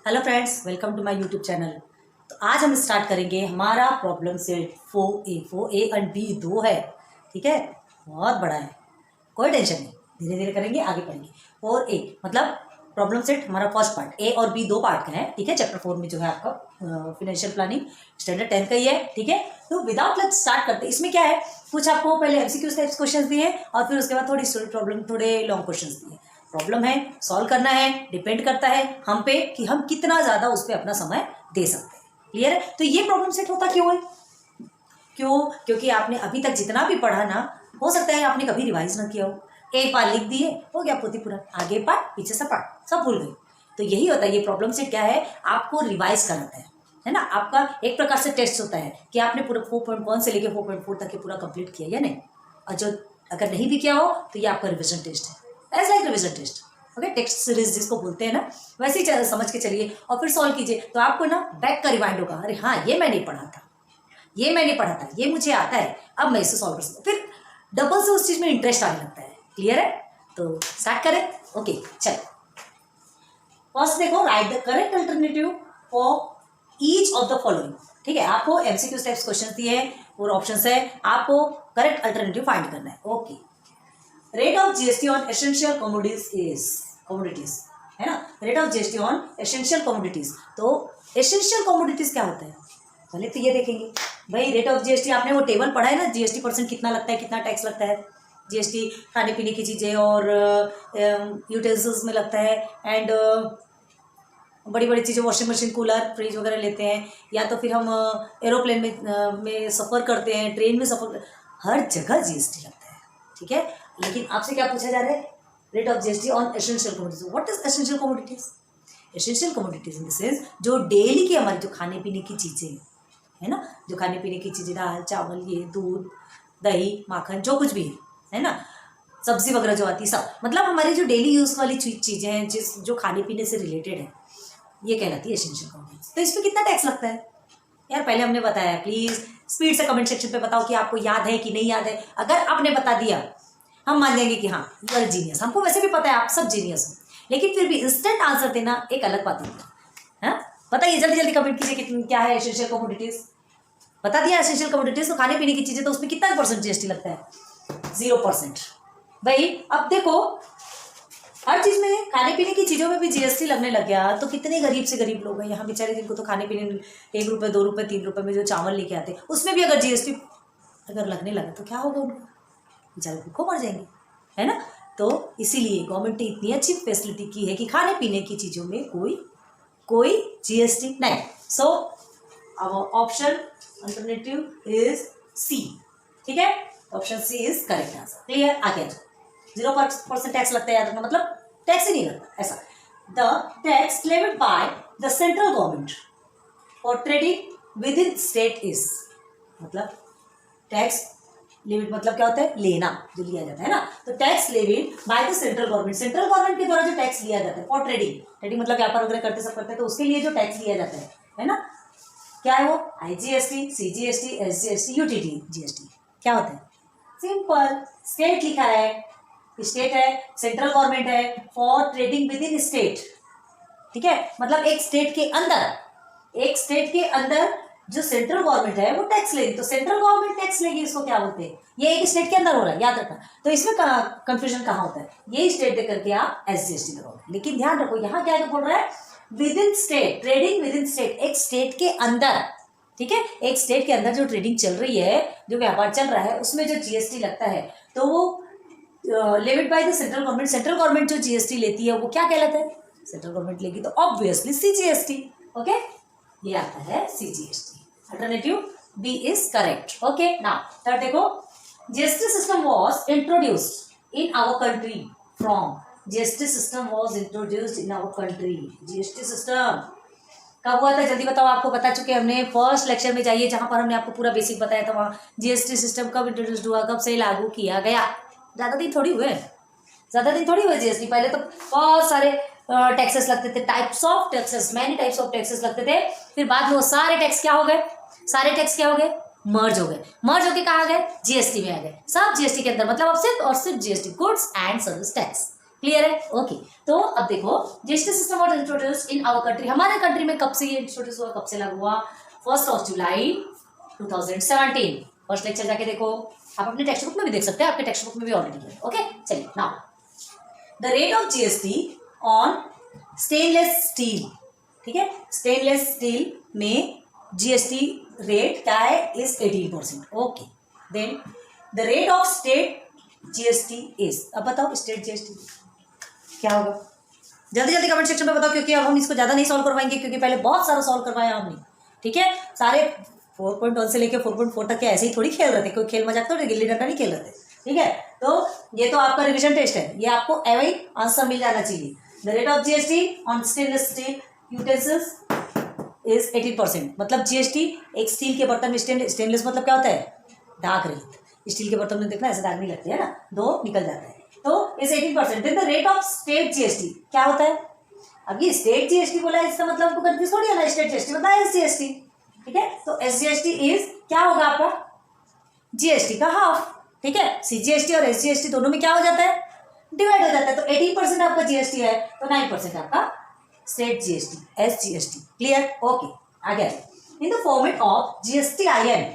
Hello friends, welcome to my YouTube channel. तो आज हम स्टार्ट करेंगे हमारा problem set 4A and B दो है। ठीक है, बहुत बड़ा है, कोई टेंशन नहीं, धीरे धीरे करेंगे, आगे पढ़ेंगे। 4A मतलब प्रॉब्लम सेट हमारा फर्स्ट पार्ट, ए और बी दो पार्ट का है। ठीक है, चैप्टर 4 में जो है आपका फिनेंशियल प्लानिंग स्टैंडर्ड 10 का ही है। ठीक है, तो विदाउट लेट स्टार्ट करते हैं। इसमें क्या है, कुछ आपको पहले एमसीक्यू टाइप्स क्वेश्चन दिए और फिर उसके बाद थोड़ी स्टोरी प्रॉब्लम, थोड़े लॉन्ग क्वेश्चन दिए। प्रॉब्लम है, सॉल्व करना है, डिपेंड करता है हम पे कि हम कितना ज्यादा उस पर अपना समय दे सकते हैं। क्लियर है? तो ये प्रॉब्लम सेट होता क्यों है? क्योंकि आपने अभी तक जितना भी पढ़ा ना, हो सकता है आपने कभी रिवाइज ना किया हो, एक बार लिख दिए, हो गया पोथी पूरा, आगे पार्ट पीछे से पार्ट सब भूल गए। तो यही होता है, ये प्रॉब्लम सेट क्या है, आपको रिवाइज कराता है ना। आपका एक प्रकार से टेस्ट होता है कि आपने पूरा 4.1 से लेकर 4.4 तक के पूरा कंप्लीट किया या नहीं। और जो अगर नहीं भी किया हो तो ये आपका रिविजन टेस्ट है, as like revision test. Okay, text series जिसको बोलते हैं ना, वैसे ही समझ के चलिए और फिर सॉल्व कीजिए। तो आपको ना बैक का रिवाइंड होगा, अरे हाँ ये मैंने पढ़ा था, ये मैंने पढ़ा था, ये मुझे आता है, अब मैं इसे सॉल्व कर सकता हूँ। फिर डबल से उस चीज में इंटरेस्ट आने लगता है। क्लियर है? तो स्टार्ट करें। ओके चल, फर्स्ट देखो, right the correct alternative for each of the following. ठीक है, आपको एमसीक्यू टाइप्स क्वेश्चन दिए हैं और ऑप्शंस है, आपको करेक्ट अल्टरनेटिव फाइंड करना है। Okay, rate of GST on essential commodities है ना, rate of GST on essential commodities. तो एसेंशियल कमोडिटीज क्या होता है, पहले तो ये देखेंगे भाई। रेट ऑफ जीएसटी आपने वो टेबल पढ़ा है ना, जीएसटी परसेंट कितना लगता है, कितना टैक्स लगता है। जीएसटी खाने पीने की चीजें और यूटेंसिल्स में लगता है, एंड बड़ी बड़ी चीज़ें, वॉशिंग मशीन, कूलर, फ्रिज वगैरह लेते हैं, या तो फिर हम एरोप्लेन में सफ़र करते हैं, ट्रेन में सफ़र, हर जगह जीएसटी लगता है। ठीक है, लेकिन आपसे क्या पूछा जा रहा है, rate of GST on essential commodities. What is essential commodities? Essential commodities in the sense जो डेली की हमारी जो खाने पीने की चीज़ें है ना, जो खाने पीने की चीज़ें, दाल चावल, ये दूध दही माखन, जो कुछ भी है ना, सब्जी वगैरह जो आती है सब, मतलब हमारी जो डेली यूज़ वाली चीज़ें हैं, जो खाने पीने से रिलेटेड है, ये कहलाती है एसेंशियल कमोडिटीज। तो इसमें कितना टैक्स लगता है यार, पहले हमने बताया। प्लीज स्पीड से कमेंट सेक्शन पे बताओ कि आपको याद है कि नहीं याद है। अगर आपने बता दिया हम मान लेंगे कि हाँ यू आर जीनियस, हमको वैसे भी पता है आप सब जीनियस हो, लेकिन फिर भी इंस्टेंट आंसर देना एक अलग बात है। बताइए जल्दी जल्दी कमेंट कीजिए कि क्या है एसेंशियल कमोडिटीज। बता दिया एसेंशियल कमोडिटीज तो खाने पीने की चीजें, तो उसमें कितना % जीएसटी लगता है? 0%। भाई अब देखो, हर चीज में, खाने पीने की चीजों में भी जीएसटी लगने लग गया तो कितने गरीब से गरीब लोग हैं यहाँ बेचारे, जिनको तो खाने पीने 1 रुपये 2 रुपये 3 रुपये में जो चावल लेके आते हैं, उसमें भी अगर जीएसटी अगर लगने लगा तो क्या होगा, उनको बेचारे भूखों मर जाएंगे, है ना। तो इसीलिए गवर्नमेंट ने इतनी अच्छी फैसिलिटी की है कि खाने पीने की चीजों में कोई जीएसटी नहीं। So our option alternative is C. ठीक है, option C is correct answer. Clear? आगे आ जाओ। 0% टैक्स लगता है, याद रखना, मतलब टैक्स ही नहीं लगता ऐसा। The tax levied by the central government for trading with in state is, मतलब टैक्स लेविड मतलब क्या होता है, लेना, जो लिया जाता है ना। तो tax levied by the central government, central government के द्वारा जो टैक्स लिया जाता है फॉर ट्रेडिंग मतलब व्यापार वगैरह करते सब करते हैं, तो उसके लिए जो टैक्स लिया जाता है ना, क्या है वो? IGST, CGST, SGST, UTT GST. क्या होता है? सिंपल, स्टेट लिखा है, स्टेट है, सेंट्रल गवर्नमेंट है, for trading with in state. ठीक है, मतलब एक स्टेट के अंदर जो सेंट्रल गवर्नमेंट है वो टैक्स लेगी, तो सेंट्रल गवर्नमेंट टैक्स लेगी, इसको क्या बोलते हैं, ये एक स्टेट के अंदर हो रहा है, याद रखना। तो इसमें कंफ्यूजन कहाँ होता है, ये स्टेट दे करके आप एसजीएसटी लगाओगे, लेकिन ध्यान रखो यहाँ क्या बोल रहा है, with in state, trading with in state, एक स्टेट के अंदर। ठीक है, एक स्टेट के अंदर जो ट्रेडिंग चल रही है, जो व्यापार चल रहा है, उसमें जो जीएसटी लगता है, तो वो levied by the central government. Central government जो जीएसटी लेती है वो क्या कहलाता है? सेंट्रल गवर्नमेंट लेगी तो ऑब्वियसली सीजीएसटी। ओके, ये आता है CGST. Alternative B is correct. Okay, now third देखो, GST system was introduced in our country from, GST system was introduced in our country. GST system कब हुआ था, जल्दी बताओ। आपको बता चुके हमने, फर्स्ट लेक्चर में जाइए जहां पर हमने आपको पूरा बेसिक बताया था, वहां जीएसटी सिस्टम कब इंट्रोड्यूस्ड हुआ, कब से लागू किया गया। ज़्यादा दिन थोड़ी हुए जीएसटी। पहले तो बहुत सारे टैक्सेस लगते थे, types of taxes, many types of taxes लगते थे। फिर बाद में वो सारे टैक्स क्या हो गए, मर्ज हो के कहाँ गए, जीएसटी में आ गए, सब जीएसटी के अंदर, मतलब अब सिर्फ और सिर्फ GST, goods and service tax. Clear है? ओके। तो अब देखो, GST system was introduced in our country, हमारे कंट्री में कब से ये इंट्रोड्यूस हुआ, कब से लागू हुआ? 1 जुलाई 2017। फर्स्ट लेक्चर जाके देखो, आप अपने टेक्स्ट बुक में भी देख सकते हैं, आपके टेक्स्ट बुक में भी ऑलरेडी है। ओके, चलिए now the rate of GST on stainless steel, ठीक है, स्टेनलेस स्टील में जीएसटी रेट क्या है? Is 18%। Okay, then the rate of state GST is, अब बताओ स्टेट जीएसटी क्या होगा? जल्दी जल्दी कमेंट सेक्शन में बताओ, क्योंकि अब हम इसको ज़्यादा नहीं सॉल्व करवाएंगे, क्योंकि पहले बहुत सारा सॉल्व करवाया हमने, ठीक है। सारे 4.1 से लेकर 4.4 तक के ऐसे ही थोड़ी खेल रहे थे, कोई खेल मजाक तो गिल्ली डंडा नहीं खेल रहे थे, ठीक है। तो ये तो आपका रिविजन टेस्ट है, ये आपको एवं आंसर मिल जाना चाहिए। The rate of GST on stainless steel utensils is 18%। मतलब जीएसटी एक स्टील के बर्तन में, स्टेनलेस मतलब क्या होता है? दाग रहित। स्टील के बर्तन में देखना ऐसे दाग नहीं लगते है ना, दो निकल जाता है, तो इस 18%। Then the rate of state GST क्या होता है? अब ये स्टेट जीएसटी बोला है, इसका मतलब आपको कंफ्यूज थोड़ी है ना, स्टेट जीएसटी मतलब एसजीएसटी, ठीक है। तो एसजीएसटी इज क्या होगा आपका? जीएसटी का हाफ, ठीक है। सीजीएसटी और एसजीएसटी दोनों में क्या हो जाता है? डिवाइड हो जाता है। तो 18% आपका जीएसटी है, तो 9% आपका state GST, SGST. Clear? Okay, आगे in the format of GSTIN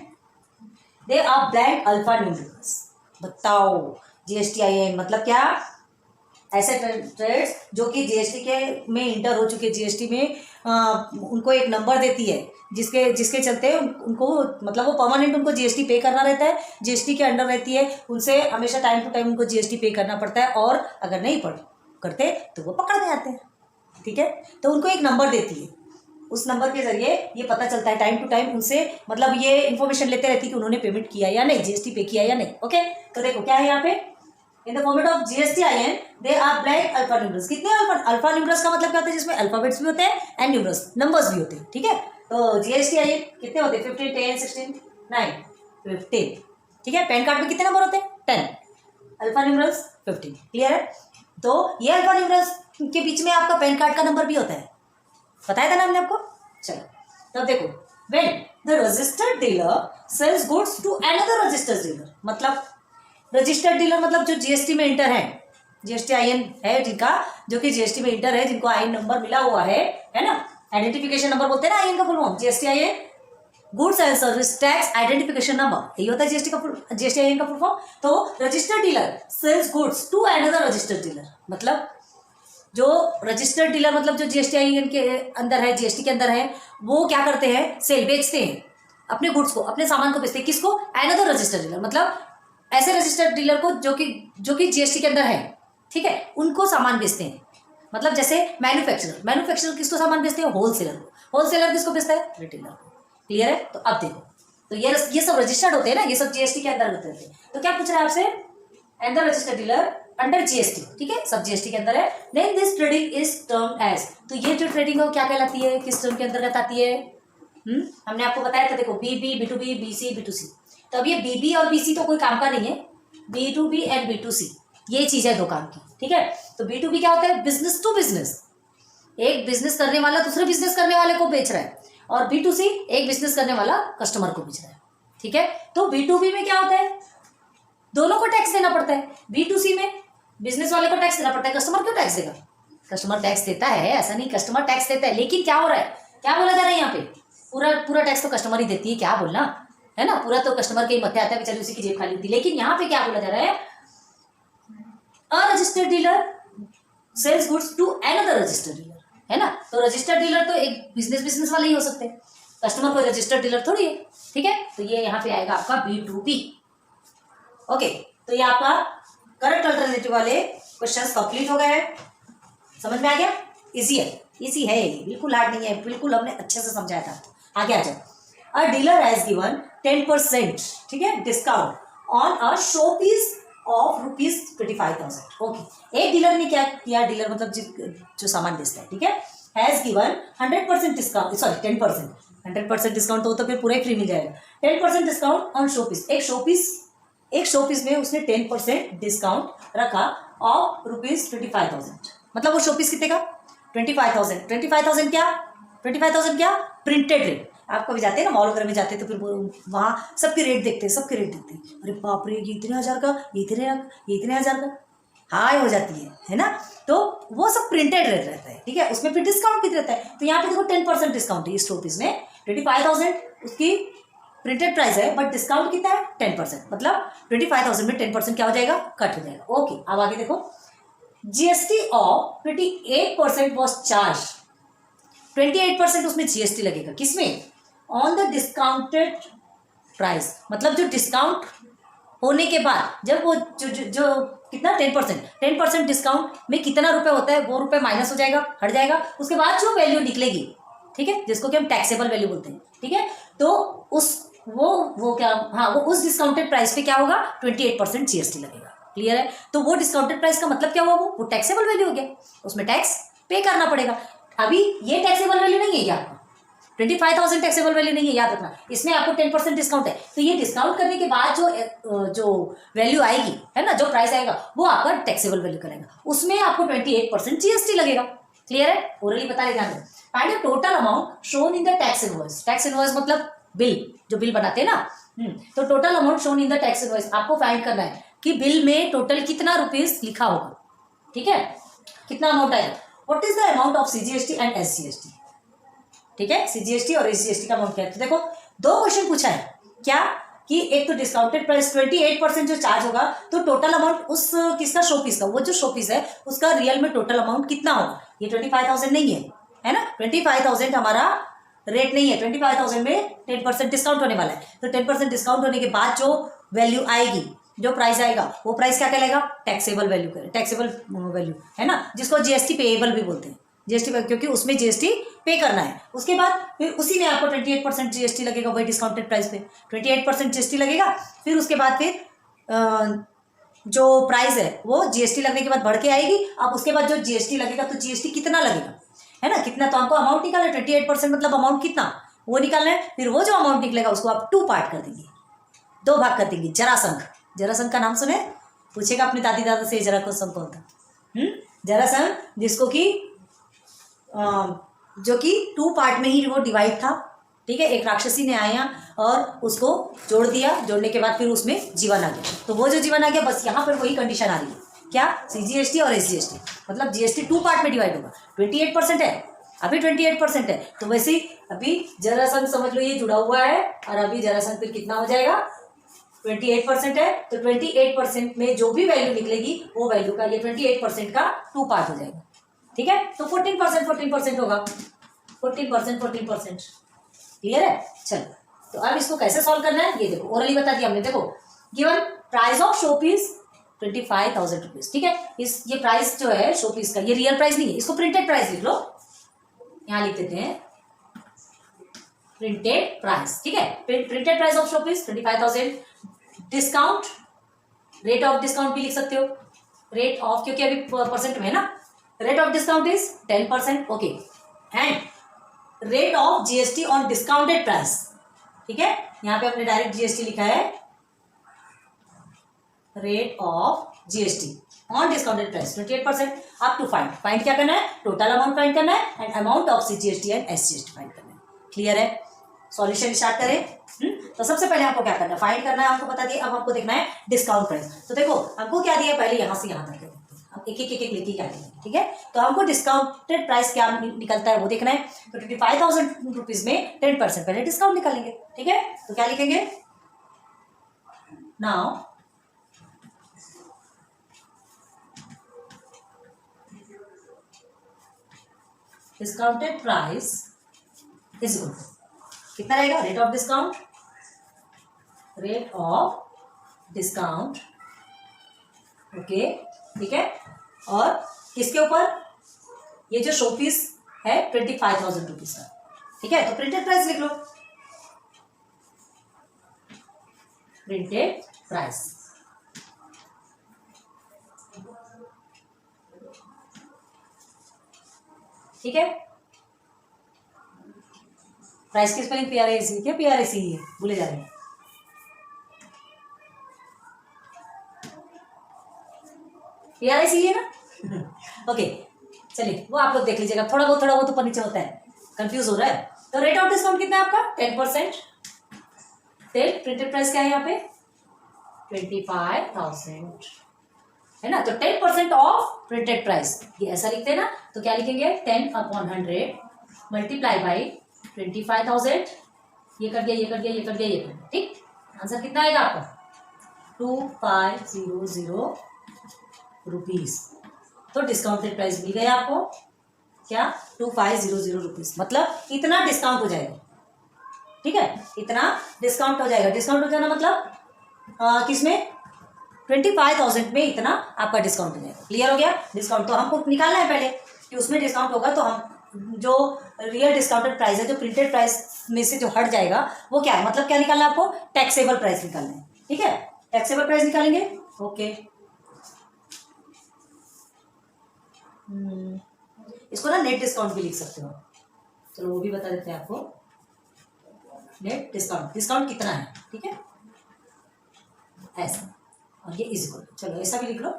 they are blank alpha numericals. बताओ जीएसटीआईएन मतलब क्या? ऐसे ट्रेड्स जो कि जीएसटी के में इंटर हो चुके, जीएसटी में उनको एक नंबर देती है, जिसके चलते उनको मतलब वो परमानेंट उनको जीएसटी पे करना रहता है, जीएसटी के अंडर रहती है, उनसे हमेशा टाइम टू टाइम उनको जीएसटी पे करना पड़ता है, और अगर नहीं करते तो वो पकड़ में आते हैं, ठीक है। तो उनको एक नंबर देती है, उस नंबर के जरिए ये पता चलता है टाइम टू टाइम उनसे, मतलब ये इन्फॉर्मेशन लेते रहती है कि उन्होंने पेमेंट किया या नहीं, जीएसटी पे किया या नहीं। ओके, तो देखो क्या है यहाँ पे, in the format of GSTIN they are blank alpha numerals. कितने अल्फा न्यूमरल्स का मतलब क्या होता है? जिसमें अल्फाबेट्स भी होते हैं एंड न्यूमरल्स नंबर्स भी होते हैं, ठीक है। तो जीएसटीआईएन कितने होते हैं? 15, 10, 16, 9, 15, ठीक है। पैन कार्ड में कितने नंबर होते हैं? 10, अल्फा न्यूमरल्स 15। क्लियर है? तो ये अल्फा न्यूमरल्स के बीच में आपका पैन कार्ड का नंबर भी होता है, बताया था ना हमने आपको। चलो तब देखो, when the registered dealer sales goods to another registered dealer, मतलब रजिस्टर्ड डीलर मतलब जो जीएसटी में इंटर है, जीएसटीआईएन है जिनका, जो कि जीएसटी में इंटर है, जिनको आईएन नंबर मिला हुआ है ना, आइडेंटिफिकेशन नंबर बोलते हैं ना आईएन का full form, GSTIN goods and service tax identification number, यही होता है जीएसटीआईएन का फुल फॉर्म। तो registered dealer sales goods to another registered dealer, मतलब जो रजिस्टर्ड डीलर मतलब जो जीएसटीआईएन के अंदर है, जीएसटी के अंदर है, वो क्या करते हैं? सेल, बेचते हैं अपने गुड्स को, अपने सामान को बेचते हैं। किसको? अनदर रजिस्टर्ड डीलर, मतलब ऐसे रजिस्टर्ड डीलर को जो कि जीएसटी के अंदर है, ठीक है, उनको सामान बेचते हैं। मतलब जैसे मैन्युफैक्चरर किसको सामान बेचते हैं? होलसेलर को। होलसेलर किसको बेचता है? रिटेलर को। क्लियर है? तो अब देखो, तो ये सब रजिस्टर्ड होते हैं ना, ये सब जीएसटी के अंदर होते हैं। तो क्या पूछ रहा है आपसे? Another registered dealer under GST, ठीक है, सब जीएसटी के अंदर है। Then this trading is termed as, तो ये जो ट्रेडिंग है वो क्या कहलाती है? किस टर्म के अंतर्गत आती है? हमने आपको बताया था, देखो बीबी, B2B, BC, B2C। तो अब ये बीबी और बीसी तो कोई काम का नहीं है, B2B एंड B2C ये चीज है दो काम की, ठीक है। तो B2B क्या होता है? बिजनेस टू बिजनेस, एक बिजनेस करने वाला दूसरे बिजनेस करने वाले को बेच रहा है, और B2C एक बिजनेस करने वाला कस्टमर को बेच रहा है, ठीक है। तो B2B में क्या होता है? दोनों को टैक्स देना पड़ता है। B2C में बिजनेस वाले को टैक्स देना पड़ता है, कस्टमर क्यों टैक्स देगा? कस्टमर टैक्स देता है, ऐसा नहीं, कस्टमर टैक्स देता है, लेकिन क्या हो रहा है, क्या बोला जा रहा है यहाँ पे? पूरा टैक्स तो कस्टमर ही देती है, क्या बोलना है ना, पूरा तो कस्टमर के ही मत्थे आता है, बेचारी उसी की जेब खाली होती है। लेकिन यहाँ पे क्या बोला जा रहा है? Unregistered dealer sales goods to another registered dealer, है ना। तो रजिस्टर्ड डीलर तो एक बिजनेस वाले ही हो सकते हैं, कस्टमर कोई रजिस्टर्ड डीलर थोड़ी है, ठीक है। तो ये यहाँ पे आएगा आपका B2B। ओके, तो ये आपका करेक्ट अल्टरनेटिव वाले क्वेश्चंस कंप्लीट हो गए हैं। समझ में आ गया? इजी है, इजी है, बिल्कुल हार्ड नहीं है, बिल्कुल हमने अच्छे से समझाया था। आगे आ जाओ। अ डीलर हैज गिवन 10%, ठीक है, discount on a show piece of ₹25,000। Okay, एक डीलर ने क्या किया? डीलर मतलब जो सामान बेचता है, ठीक है, has given 100% discount, sorry 10%, 100% discount तो फिर पूरा ही फ्री मिल जाएगा। 10% डिस्काउंट ऑन शो पीस, एक शो पीस में उसने 10% डिस्काउंट रखा ऑफ ₹25,000। मतलब वो शो पीस कितने का? 25,000। 25,000 क्या? 25,000 क्या? Printed rate. आप कभी जाते हैं ना मॉल वगैरह में जाते हैं, तो फिर वहाँ सबके रेट देखते हैं, अरे बाप रे, ये इतने हज़ार का, ये इतने हज़ार का। हाई हो जाती है ना, तो वो सब प्रिंटेड रहता है, ठीक है, उसमें फिर डिस्काउंट भी रहता है। तो यहाँ पे देखो 10% डिस्काउंट है इस रुपीज में, 25,000 उसकी प्रिंटेड प्राइस है, बट डिस्काउंट कितना है 10%, मतलब 25,000 में 10% क्या हो जाएगा, कट हो जाएगा। ओके, अब आगे देखो, जीएसटी ऑफ 28% वॉज चार्ज, 28% उसमें जीएसटी लगेगा, किसमें, ऑन द डिस्काउंटेड प्राइस, मतलब जो डिस्काउंट होने के बाद जब वो जो कितना 10% डिस्काउंट में कितना रुपए होता है, वो रुपए माइनस हो जाएगा, हट जाएगा, उसके बाद जो वैल्यू निकलेगी, ठीक है, जिसको कि हम टैक्सेबल वैल्यू बोलते हैं, ठीक है, तो उस वो क्या, हाँ, वो उस डिस्काउंटेड प्राइस पे क्या होगा, 28% जीएसटी लगेगा। क्लियर है? तो वो डिस्काउंटेड प्राइस का मतलब क्या हुआ, वो टैक्सेबल वैल्यू हो गया, उसमें टैक्स पे करना पड़ेगा। अभी ये टैक्सेबल वैल्यू नहीं है क्या आपका, 25,000 टैक्सेबल वैल्यू नहीं है, याद रखना, इसमें आपको 10% डिस्काउंट है, तो ये डिस्काउंट करने के बाद जो वैल्यू आएगी, है ना, जो प्राइस आएगा, वो आपका टैक्सेबल वैल्यू करेगा, उसमें आपको 28% जीएसटी लगेगा। क्लियर है? ओरली बता रहे, ध्यान दो। Find the total amount shown in the tax invoice, tax invoice मतलब बिल, जो बिल बनाते हैं ना, तो total amount shown in the tax invoice, आपको फाइंड करना है कि बिल में टोटल कितना रुपीज लिखा होगा, ठीक है, कितना अमाउंट आएगा, what is the amount of CGST and SGST, ठीक है, सीजीएसटी और एसजीएसटी का अमाउंट क्या है। तो देखो, दो क्वेश्चन पूछा है, क्या कि एक तो डिस्काउंटेड प्राइस 28% जो चार्ज होगा, तो टोटल अमाउंट उस किसका, शो पीस का, वो जो शो पीस है उसका रियल में टोटल अमाउंट कितना होगा, ये 25,000 नहीं है ना, 25,000 हमारा रेट नहीं है, 25,000 में 10% डिस्काउंट होने वाला है, तो 10% डिस्काउंट होने के बाद जो वैल्यू आएगी, जो प्राइस आएगा, वो प्राइस क्या कहलाएगा, टैक्सेबल वैल्यू, टैक्सेबल वैल्यू, है ना, जिसको जीएसटी पेएबल भी बोलते हैं, जीएसटी, क्योंकि उसमें जीएसटी पे करना है। उसके बाद फिर उसी में आपको 28% जीएसटी लगेगा, वही डिस्काउंटेड प्राइस पे 28% जीएसटी लगेगा, फिर उसके बाद फिर जो प्राइस है वो जीएसटी लगने के बाद बढ़ के आएगी। अब उसके बाद जो जीएसटी लगेगा, तो जीएसटी कितना लगेगा, है ना, कितना, तो हमको अमाउंट निकालना है, 28% मतलब अमाउंट कितना, वो निकालना है। फिर वो जो अमाउंट निकलेगा उसको आप 2 पार्ट कर देंगे, 2 भाग कर देंगे। जरासंघ, जरासंघ का नाम सुने, पूछेगा अपने दादी दादा से जरासंघ कौन था, जरासंघ, जिसको कि जो कि 2 पार्ट में ही वो डिवाइड था, ठीक है, एक राक्षसी ने आया और उसको जोड़ दिया, जोड़ने के बाद फिर उसमें जीवन आ गया, तो वो जो जीवन आ गया, बस यहाँ पर वही कंडीशन आ रही है, क्या, सीजीएसटी और एसजीएसटी, मतलब जीएसटी 2 पार्ट में डिवाइड होगा, 28% है, अभी 28% है, तो वैसे ही अभी जरासंघ समझ लो ये जुड़ा हुआ है, और अभी जरासंघ फिर कितना हो जाएगा, 28% है, तो 28% में जो भी वैल्यू निकलेगी, वो वैल्यू का ये 28% का 2 पार्ट हो जाएगा, ठीक है, तो 14% होगा, 14%। क्लियर है? चलो, तो अब इसको कैसे सॉल्व करना है, ये देखो, ओरली बता दिया हमने, देखो, given price of show piece 25,000 rupees, ठीक है, ये प्राइस जो है शो पीस का, ये रियल प्राइस नहीं है, इसको प्रिंटेड प्राइस लिख लो, यहां लिख देते हैं प्रिंटेड प्राइस, ठीक है, printed price of show piece 25,000, discount, rate of discount भी लिख सकते हो, रेट ऑफ, क्योंकि अभी परसेंट में है ना, rate of discount is 10%, okay, and rate of GST on discounted price, ठीक है, यहां पे हमने डायरेक्ट जीएसटी लिखा है, rate of GST on discounted price 28%, आप टू फाइंड क्या करना है, टोटल अमाउंट फाइंड करना है, and amount of CGST and SGST find करना है। क्लियर है? सॉल्यूशन स्टार्ट करें। तो सबसे पहले आपको क्या करना है, फाइंड करना है, हमको बता दिया, अब हमको देखना है डिस्काउंट प्राइस। तो देखो हमको क्या दिया, पहले यहां से यहां तक हम एक एक लेके क्या देंगे, ठीक है, तो हमको डिस्काउंटेड प्राइस क्या निकलता है वो देखना है, तो 25,000 रुपीज में 10% पहले डिस्काउंट निकालेंगे, ठीक है, तो क्या लिखेंगे, now discounted price is equal to कितना रहेगा, रेट ऑफ डिस्काउंट, ओके, ठीक है, और किसके ऊपर, ये जो शो पीस है 25,000 रुपीज का, ठीक है, तो प्रिंटेड प्राइस लिख लो, प्रिंटेड प्राइस, ठीक है, प्राइस की स्पेलिंग PRIC, क्या PRIC है, भूले जा रहे हैं, PRIC है ना ओके, चलिए वो आप लोग देख लीजिएगा, थोड़ा बहुत ऊपर नीचे होता है, कंफ्यूज हो रहा है। तो रेट ऑफ डिस्काउंट कितना है आपका, 10%, प्रिंटेड प्राइस क्या है यहाँ पे 25,000, है ना। तो 10% ऑफ प्रिंटेड प्राइस, ये ऐसा लिखते हैं ना, तो क्या लिखेंगे 10/100 मल्टीप्लाई बाई 25,000। ये कट गया, ये कट गया, ये कट गया, ये कट गया, ठीक। आंसर कितना आएगा आपका 2500 रुपीज। तो डिस्काउंटेड प्राइस मिल गया आपको क्या 2500 रुपीज, मतलब इतना डिस्काउंट हो जाएगा, ठीक है, इतना डिस्काउंट हो जाएगा। डिस्काउंट हो जाना मतलब किसमें 25,000 में इतना आपका डिस्काउंट हो जाएगा। क्लियर हो गया। डिस्काउंट तो हमको निकालना है पहले कि उसमें डिस्काउंट होगा, तो हम जो रियल डिस्काउंटेड प्राइस है, जो प्रिंटेड प्राइस में से जो हट जाएगा वो क्या है, मतलब क्या निकालना है आपको, टैक्सेबल प्राइस निकालना है, ठीक है। टैक्सेबल प्राइस निकालेंगे, ओके। इसको ना नेट डिस्काउंट भी लिख सकते हो, चलो वो भी बता देते हैं आपको। नेट डिस्काउंट, डिस्काउंट कितना है, ठीक है, ऐसा, और ये इज इक्वल, चलो ऐसा भी लिख लो।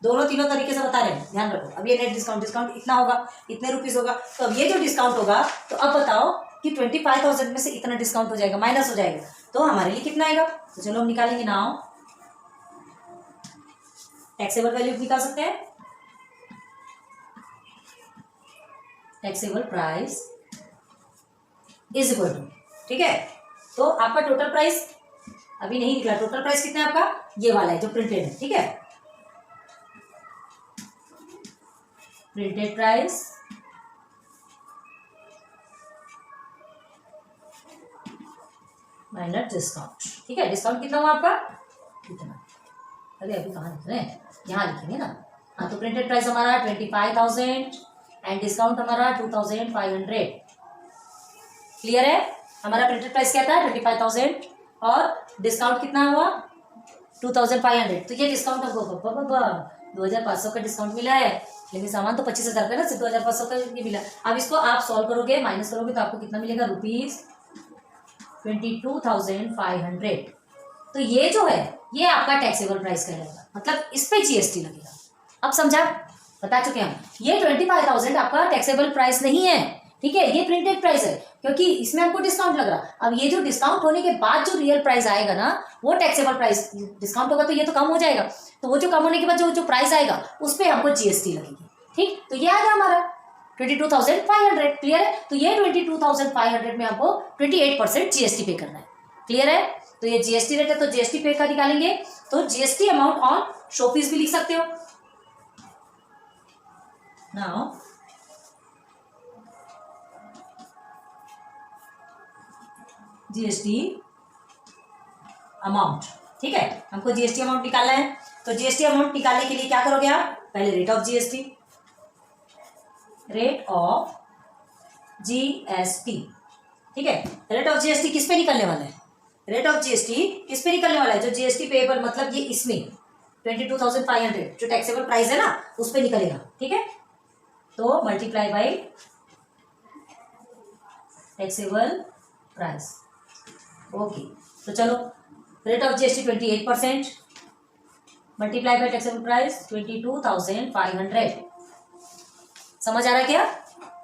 दोनों तीनों तरीके से बता रहे हैं, ध्यान रखो। अब ये नेट डिस्काउंट, डिस्काउंट इतना होगा, इतने रुपीस होगा, तो अब ये जो डिस्काउंट होगा, तो अब बताओ कि 25,000 में से इतना डिस्काउंट हो जाएगा, माइनस हो जाएगा, तो हमारे लिए कितना आएगा। तो चलो हम निकालेंगे नाउ, टैक्सेबल वैल्यू निकाल सकते हैं, taxable price is equal to, ठीक है। तो आपका टोटल प्राइस अभी नहीं निकला, टोटल प्राइस कितना है आपका, ये वाला है जो प्रिंटेड है, ठीक है। प्रिंटेड प्राइस माइनस डिस्काउंट, ठीक है। डिस्काउंट कितना हुआ आपका, कितना, अरे अभी कहाँ लिख रहे हैं, यहाँ लिखेंगे ना। हाँ, तो प्रिंटेड प्राइस हमारा 25,000 एंड डिस्काउंट हमारा 2,500। क्लियर है। हमारा प्रिंटेड प्राइस क्या था 25,000 और डिस्काउंट कितना हुआ 2,500। तो ये डिस्काउंट हमको 2,500 का डिस्काउंट मिला है, लेकिन सामान तो 25,000 का ना, सिर्फ 2,500 का ये मिला। अब इसको आप सॉल्व करोगे, माइनस करोगे, तो आपको कितना मिलेगा, ₹22,500। तो ये जो है ये आपका टैक्सेबल प्राइस कहलाएगा, मतलब इस पे जीएसटी लगेगा। अब समझा, बता चुके हम। ये 25,000 आपका टैक्सेबल प्राइस नहीं है, ठीक है, ये प्रिंटेड प्राइस है, क्योंकि इसमें आपको डिस्काउंट लग रहा। अब ये जो डिस्काउंट होने के बाद जो रियल प्राइस आएगा ना, वो टैक्सेबल प्राइस। डिस्काउंट होगा तो ये तो कम हो जाएगा, तो वो जो कम होने के बाद जो प्राइस आएगा उस पर हमको जीएसटी लगेगी, ठीक। तो ये आ गया हमारा 22,500। क्लियर है। तो ये 22,500 में आपको 28% जीएसटी पे करना है। क्लियर है। तो ये जीएसटी रेट है, तो जीएसटी पे का निकालेंगे, तो जीएसटी अमाउंट ऑन शॉपीस भी लिख सकते हो। नाउ जीएसटी अमाउंट, ठीक है, हमको जीएसटी अमाउंट निकालना है। तो जीएसटी अमाउंट निकालने के लिए क्या करोगे आप, पहले rate of GST, rate of GST, ठीक है। रेट ऑफ जीएसटी किस पे निकलने वाला है, रेट ऑफ जीएसटी किस पे निकलने वाला है, जो जीएसटी पेएबल, मतलब ये इसमें 22,500 जो टैक्सेबल प्राइस है ना, उस पे निकलेगा, ठीक है। तो multiply by taxable price, okay. तो चलो, rate of GST 28%, multiply by taxable price 22,500। समझ आ रहा है क्या।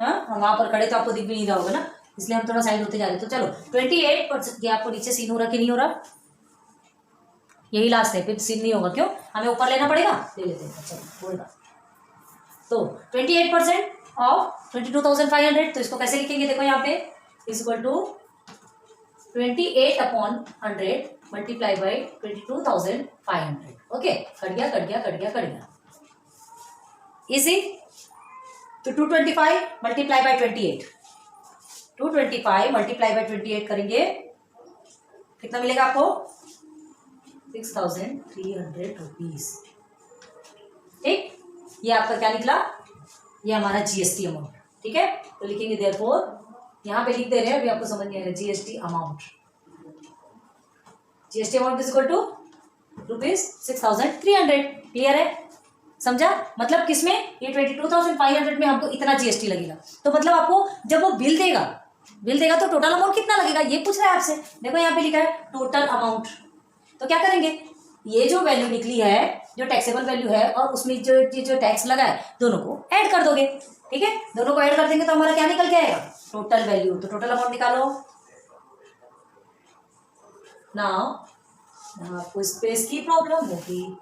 हाँ, हम वहां पर खड़े तो आपको दिख भी नहीं रहा होगा ना, इसलिए हम थोड़ा साइड होते जा रहे। तो चलो 28%, ये आपको नीचे सीन हो रहा कि नहीं हो रहा, यही लास्ट है, फिर सीन नहीं होगा, क्यों, हमें ऊपर लेना पड़ेगा, ले लेते हैं। चलो बोल रहा, तो 28% ऑफ 22,500, तो इसको कैसे लिखेंगे, देखो यहाँ पे is equal to 28/100 multiply by 22,500। Okay, cut गया कट गया कट गया कट गया, इजी। तो 225 मल्टीप्लाई बाई 28, 225 मल्टीप्लाई बाई 28 करेंगे, कितना मिलेगा आपको 6,300 रुपीज, ठीक। ये आपका क्या निकला, ये हमारा जीएसटी अमाउंट, ठीक है। तो लिखेंगे देयरफॉर, यहाँ पे लिख दे रहे हैं, अभी आपको समझ नहीं आएगा, GST amount, GST amount is equal to ₹6,300। Clear है, समझा। मतलब किसमें, ये 22,500 में हमको इतना जीएसटी लगेगा। तो मतलब आपको जब वो बिल देगा तो टोटल अमाउंट कितना लगेगा, ये पूछ रहा है आपसे। देखो यहाँ पे लिखा है टोटल अमाउंट, तो क्या करेंगे, ये जो वैल्यू निकली है, जो टैक्सेबल वैल्यू है, और उसमें जो टैक्स लगा है, दोनों को ऐड कर दोगे, ठीक है। दोनों को ऐड कर देंगे तो हमारा क्या निकल के आएगा, टोटल वैल्यू। तो टोटल अमाउंट निकालो। नाउ आपको स्पेस की प्रॉब्लम होगी,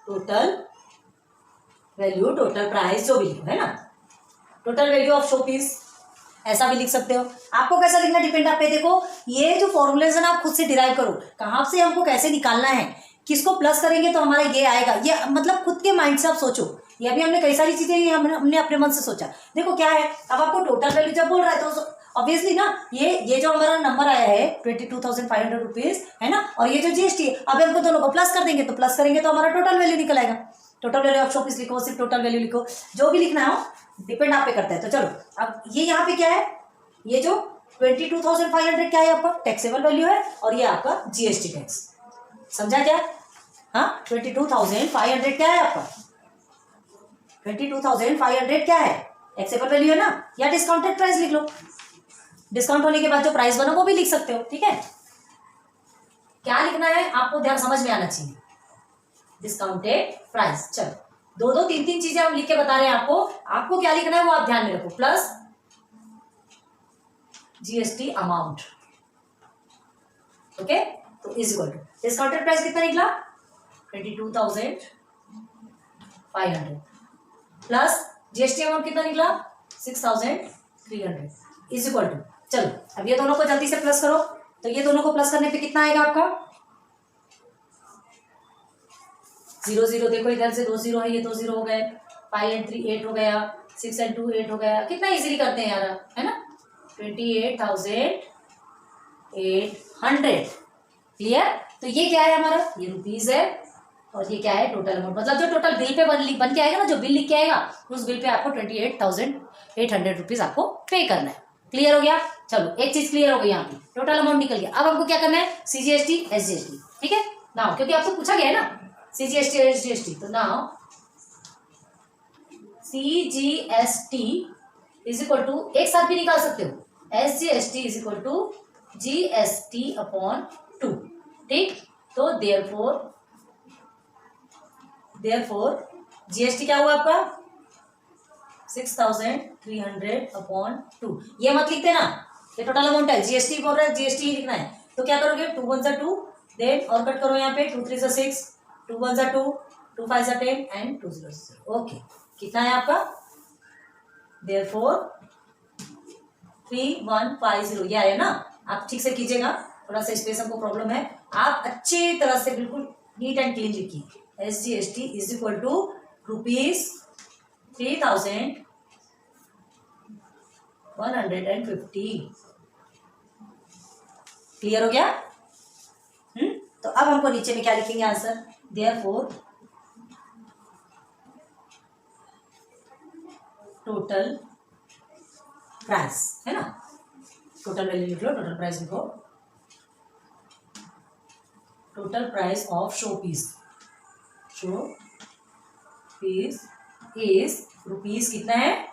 टोटल वैल्यू, टोटल प्राइस, जो भी है ना, total value of show piece, ऐसा भी लिख सकते हो। आपको कैसा लिखना डिपेंड आप पे। देखो ये जो फॉर्मूलेज है ना आप खुद से डिराइव करो, कहाँ से हमको कैसे निकालना है, किसको प्लस करेंगे तो हमारा ये आएगा, ये मतलब खुद के माइंड से आप सोचो। ये अभी हमने कई सारी चीजें हमने अपने मन से सोचा। देखो क्या है, अब आपको टोटल वैल्यू जब बोल रहा है तो ऑब्वियसली ना ये जो हमारा नंबर आया है 22,500 रुपीज है ना, और ये जो जीएसटी है, अब हमको दोनों को प्लस कर देंगे, तो प्लस करेंगे तो हमारा टोटल वैल्यू निकल आएगा। Total value of show piece लिखो, सिर्फ टोटल वैल्यू लिखो, जो भी लिखना हो डिपेंड आप पे करता है। तो चलो अब ये यहाँ पे क्या है, ये जो 22,500 क्या है आपका टैक्सेबल वैल्यू है, और ये आपका जीएसटी टैक्स, समझा क्या? हाँ 22,500 क्या है आपका, 22,500 क्या है टैक्सेबल वैल्यू है ना, या डिस्काउंटेड प्राइस लिख लो, डिस्काउंट होने के बाद जो प्राइस बना वो भी लिख सकते हो। ठीक है, क्या लिखना है आपको ध्यान समझ में आना चाहिए, डिस्काउंटेड प्राइस। चलो दो दो तीन तीन चीजें हम लिख के बता रहे हैं आपको, आपको क्या लिखना है वो आप ध्यान में रखो, प्लस जीएसटी अमाउंट, ओके, तो is equal to discounted price कितना निकला 22,500 प्लस जीएसटी अमाउंट कितना निकला 6,300 इज इक्वल टू, चलो अब ये दोनों को जल्दी से प्लस करो, तो ये दोनों को प्लस करने पे कितना आएगा आपका 0 0, देखो इधर से 2 0 है, ये 2 0 हो गए, 5 and 3 8 हो गया, 6 and 2 8 हो गया, कितना इजीली करते हैं यार, है ना, 28,800 क्लियर। तो ये क्या है हमारा, ये रुपीज है, और ये क्या है टोटल अमाउंट, मतलब जो टोटल बिल पे बन के आएगा ना, जो बिल लिख के आएगा उस बिल पे आपको 28,800 रुपीज आपको पे करना है। क्लियर हो गया, चलो एक चीज क्लियर हो गई, यहाँ पे टोटल अमाउंट निकल गया। अब हमको क्या करना है सीजीएसटी एसजीएसटी, ठीक है ना, क्योंकि आपको पूछा गया है ना सीजीएसटी एसजीएसटी, तो now CGST is equal to, एक साथ भी निकाल सकते हो, SGST is equal to GST upon 2, ठीक। तो देयरफॉर जीएसटी क्या हुआ आपका 6,300 अपॉन 2, ये मत लिखते ना, ये टोटल अमाउंट है, जीएसटी बोल रहा है, जीएसटी ही लिखना है। तो क्या करोगे 2 1 जा 2, देन और कट करो यहाँ पे 2 3 जा 6, 2 1 जा 2, 2 5 जा 10 एंड 2 0 0, ओके, कितना है आपका देयरफॉर 3150, ये आया ना। आप ठीक से कीजिएगा, थोड़ा सा स्पेस हमको प्रॉब्लम है, आप अच्छी तरह से बिल्कुल नीट एंड क्लीन लिखिए, SGST is equal to ₹3,150, clear हो गया। तो अब हमको नीचे में क्या लिखेंगे आंसर, देयरफॉर टोटल प्राइस, है ना, टोटल वैल्यू लिख लो, टोटल प्राइस लिखो, total price of show piece is rupees कितना है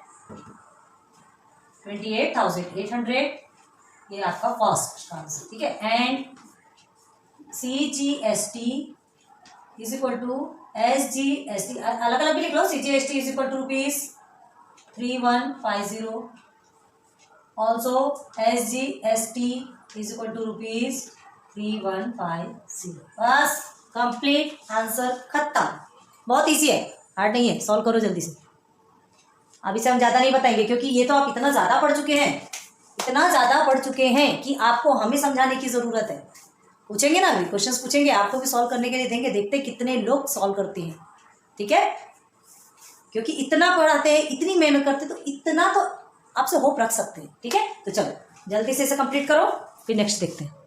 28,800, ये आपका फर्स्ट आंसर, ठीक है। And CGST is equal to SGST, अलग अलग भी लिख लो, CGST is equal to ₹3150, also SGST is equal to ₹3150, बस कंप्लीट, आंसर खत्म। बहुत इजी है, हार्ड नहीं है, सॉल्व करो जल्दी से। अभी से हम ज़्यादा नहीं बताएंगे, क्योंकि ये तो आप इतना ज़्यादा पढ़ चुके हैं कि आपको हमें समझाने की ज़रूरत है। पूछेंगे ना, अभी क्वेश्चंस पूछेंगे, आपको भी सॉल्व करने के लिए देंगे, देखते हैं कितने लोग सॉल्व करते हैं, ठीक है, क्योंकि इतना पढ़ाते हैं, इतनी मेहनत करते हैं, तो इतना तो आपसे होप रख सकते हैं, ठीक है। तो चलो जल्दी से इसे कंप्लीट करो, फिर नेक्स्ट देखते हैं।